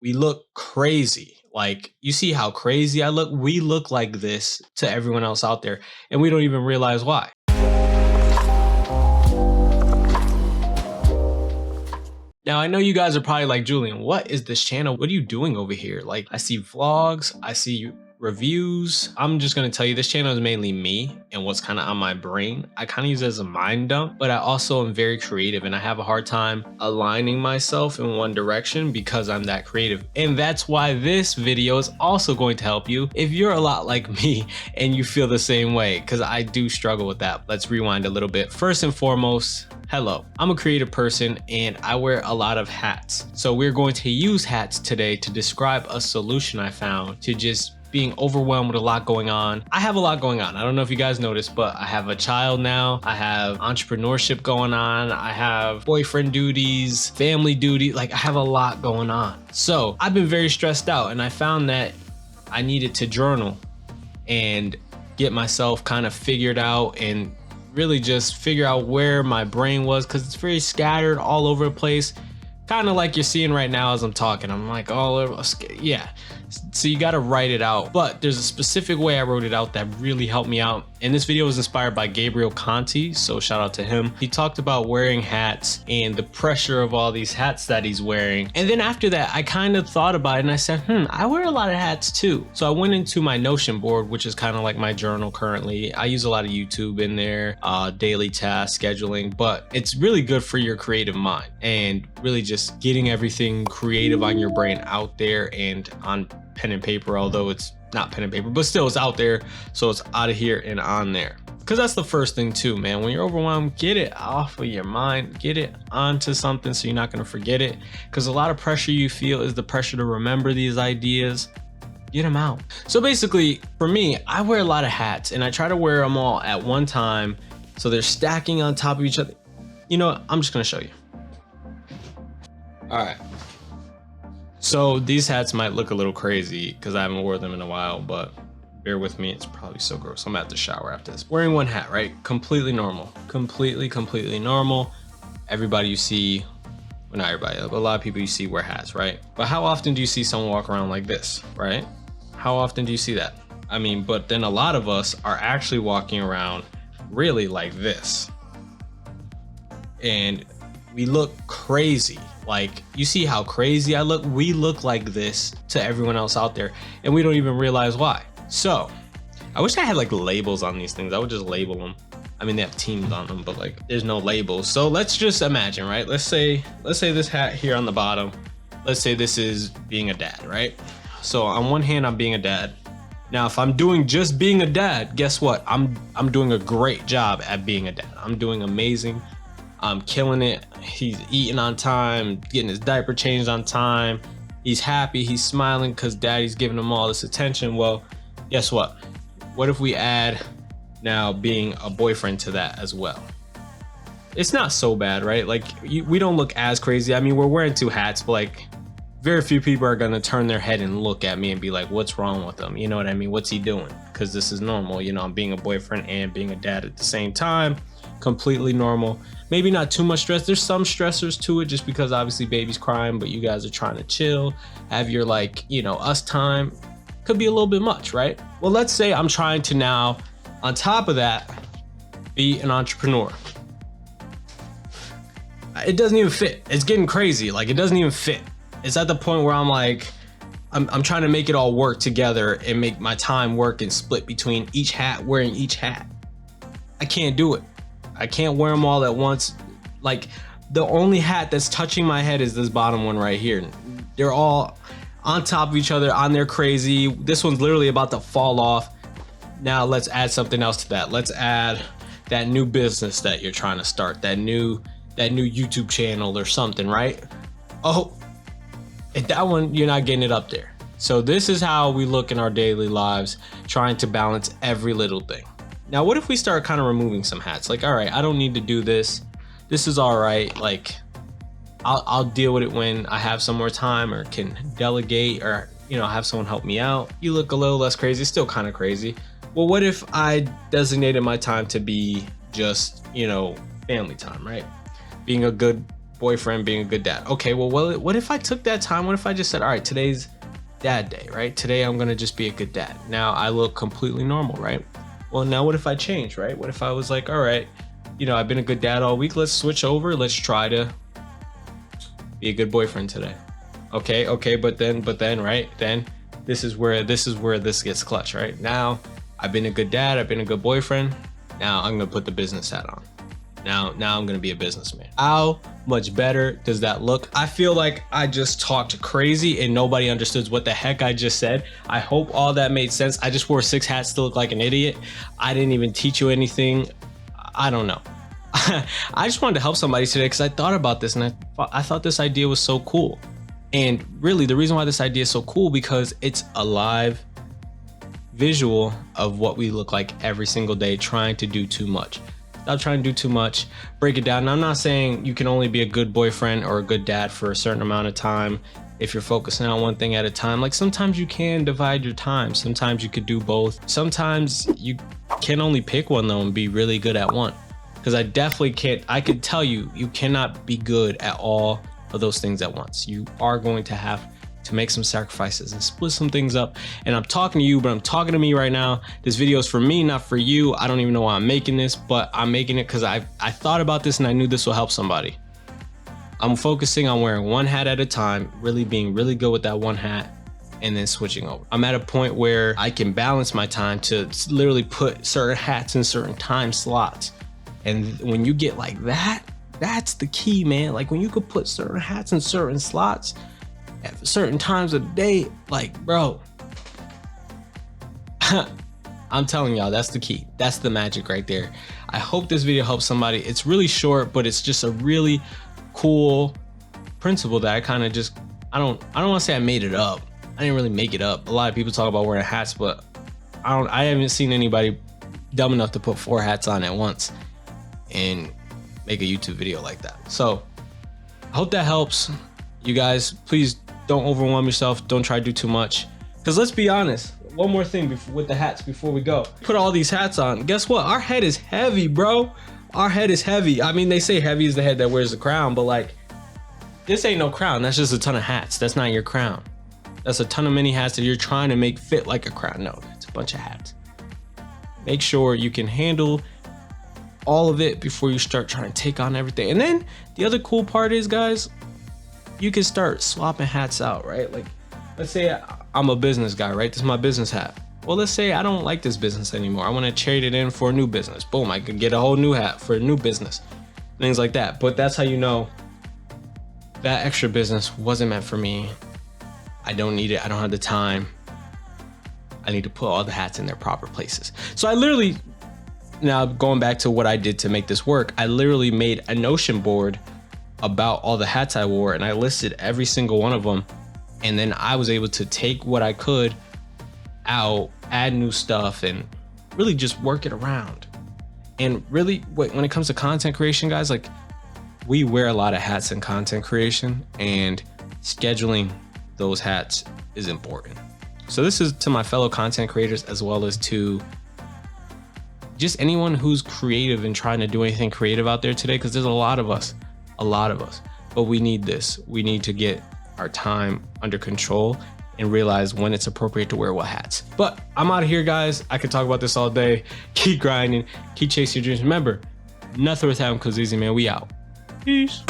we look crazy. Like, you see how crazy I look? We look like this to everyone else out there, and we don't even realize why. Now, I know you guys are probably like, Julian, what is this channel? What are you doing over here? Like, I see vlogs, I see reviews. I'm just gonna tell you, this channel is mainly me and what's kind of on my brain. I kind of use it as a mind dump, but I also am very creative and I have a hard time aligning myself in one direction because I'm that creative. And that's why this video is also going to help you if you're a lot like me and you feel the same way, because I do struggle with that. Let's rewind a little bit. First and foremost, hello, I'm a creative person and I wear a lot of hats. So we're going to use hats today to describe a solution I found to just being overwhelmed with a lot going on. I have a lot going on. I don't know if you guys noticed, but I have a child now. I have entrepreneurship going on. I have boyfriend duties, family duty. Like, I have a lot going on. So I've been very stressed out and I found that I needed to journal and get myself kind of figured out and really just figure out where my brain was, because it's very scattered all over the place. Kind of like you're seeing right now as I'm talking. I'm like all over, yeah. So you got to write it out, but there's a specific way I wrote it out that really helped me out. And this video was inspired by Gabriel Conti, so shout out to him. He talked about wearing hats and the pressure of all these hats that he's wearing. And then after that, I kind of thought about it and I said, I wear a lot of hats too. So I went into my Notion board, which is kind of like my journal currently. I use a lot of YouTube in there, daily task scheduling, but it's really good for your creative mind and really just getting everything creative on your brain out there and on pen and paper, although it's not pen and paper, but still it's out there. So it's out of here and on there. Because that's the first thing too, man. When you're overwhelmed, get it off of your mind, get it onto something so you're not going to forget it. Because a lot of pressure you feel is the pressure to remember these ideas. Get them out. So basically, for me, I wear a lot of hats and I try to wear them all at one time. So they're stacking on top of each other. You know what? I'm just going to show you. All right. So these hats might look a little crazy because I haven't worn them in a while, but bear with me, it's probably so gross. I'm at the shower after this. Wearing one hat, right? Completely normal. Completely normal. Everybody you see, well, not everybody, but a lot of people you see wear hats, right? But how often do you see someone walk around like this, right? How often do you see that? I mean, but then a lot of us are actually walking around really like this. And we look crazy. Like, you see how crazy I look? We look like this to everyone else out there and we don't even realize why. So I wish I had like labels on these things. I would just label them. I mean, they have teams on them, but like there's no labels. So let's just imagine, right? Let's say this hat here on the bottom, let's say this is being a dad, right? So on one hand, I'm being a dad. Now, if I'm doing just being a dad, guess what? I'm doing a great job at being a dad. I'm doing amazing. I'm killing it. He's eating on time, getting his diaper changed on time. He's happy, he's smiling because daddy's giving him all this attention. Well, guess what? What if we add now being a boyfriend to that as well? It's not so bad, right? Like, we don't look as crazy. I mean, we're wearing two hats, but like very few people are gonna turn their head and look at me and be like, what's wrong with him? You know what I mean? What's he doing? Because this is normal. You know, I'm being a boyfriend and being a dad at the same time. Completely normal. Maybe not too much stress. There's some stressors to it just because obviously baby's crying, but you guys are trying to chill, have your like, you know, us time. Could be a little bit much, right? Well, let's say I'm trying to now, on top of that, be an entrepreneur. It doesn't even fit. It's getting crazy. Like, it doesn't even fit. It's at the point where I'm like, I'm trying to make it all work together and make my time work and split between each hat, wearing each hat. I can't do it. I can't wear them all at once. Like, the only hat that's touching my head is this bottom one right here. They're all on top of each other, on there crazy. This one's literally about to fall off. Now let's add something else to that. Let's add that new business that you're trying to start, that new YouTube channel or something, right? Oh, and that one, you're not getting it up there. So this is how we look in our daily lives, trying to balance every little thing. Now, what if we start kind of removing some hats? Like, all right, I don't need to do this. This is all right. Like, I'll deal with it when I have some more time or can delegate or, you know, have someone help me out. You look a little less crazy, still kind of crazy. Well, what if I designated my time to be just, you know, family time, right? Being a good boyfriend, being a good dad. Okay, well, what if I took that time? What if I just said, all right, today's dad day, right? Today I'm gonna just be a good dad. Now I look completely normal, right? Well, now what if I change, right? What if I was like, all right, you know, I've been a good dad all week. Let's switch over. Let's try to be a good boyfriend today. Okay, but then, right? Then this is where this gets clutch, right? Now I've been a good dad. I've been a good boyfriend. Now I'm gonna put the business hat on. Now I'm gonna be a businessman. How much better does that look? I feel like I just talked crazy and nobody understood what the heck I just said. I hope all that made sense. I just wore 6 hats to look like an idiot. I didn't even teach you anything. I don't know. I just wanted to help somebody today because I thought about this and I thought this idea was so cool. And really the reason why this idea is so cool because it's a live visual of what we look like every single day trying to do too much. Stop trying to do too much. Break it down. Now, I'm not saying you can only be a good boyfriend or a good dad for a certain amount of time if you're focusing on one thing at a time. Like sometimes you can divide your time. Sometimes you could do both. Sometimes you can only pick one though and be really good at one. Because I definitely can't, I could tell you, you cannot be good at all of those things at once. You are going to have to make some sacrifices and split some things up. And I'm talking to you, but I'm talking to me right now. This video is for me, not for you. I don't even know why I'm making this, but I'm making it because I thought about this and I knew this will help somebody. I'm focusing on wearing one hat at a time, really being really good with that one hat, and then switching over. I'm at a point where I can balance my time to literally put certain hats in certain time slots. And when you get like that, that's the key, man. Like when you could put certain hats in certain slots at certain times of the day, like, bro, I'm telling y'all, that's the key. That's the magic right there. I hope this video helps somebody. It's really short, but it's just a really cool principle that I kind of just, I don't want to say I made it up. I didn't really make it up. A lot of people talk about wearing hats, but I haven't seen anybody dumb enough to put 4 hats on at once and make a YouTube video like that. So I hope that helps. You guys, please don't overwhelm yourself. Don't try to do too much. Because let's be honest, one more thing with the hats before we go. Put all these hats on. Guess what? Our head is heavy, bro. Our head is heavy. I mean, they say heavy is the head that wears the crown, but like, this ain't no crown. That's just a ton of hats. That's not your crown. That's a ton of mini hats that you're trying to make fit like a crown. No, it's a bunch of hats. Make sure you can handle all of it before you start trying to take on everything. And then the other cool part is, guys, you can start swapping hats out, right? Like, let's say I'm a business guy, right? This is my business hat. Well, let's say I don't like this business anymore. I want to trade it in for a new business. Boom, I could get a whole new hat for a new business. Things like that. But that's how you know that extra business wasn't meant for me. I don't need it. I don't have the time. I need to put all the hats in their proper places. So I literally, now going back to what I did to make this work, I literally made a Notion board about all the hats I wore and I listed every single one of them. And then I was able to take what I could out, add new stuff, and really just work it around. And really, when it comes to content creation, guys, like, we wear a lot of hats in content creation, and scheduling those hats is important. So this is to my fellow content creators, as well as to just anyone who's creative and trying to do anything creative out there today, because there's a lot of us, but we need this. We need to get our time under control and realize when it's appropriate to wear what hats. But I'm out of here, guys. I could talk about this all day. Keep grinding, keep chasing your dreams. Remember, nothing worth having comes easy, man. We out. Peace.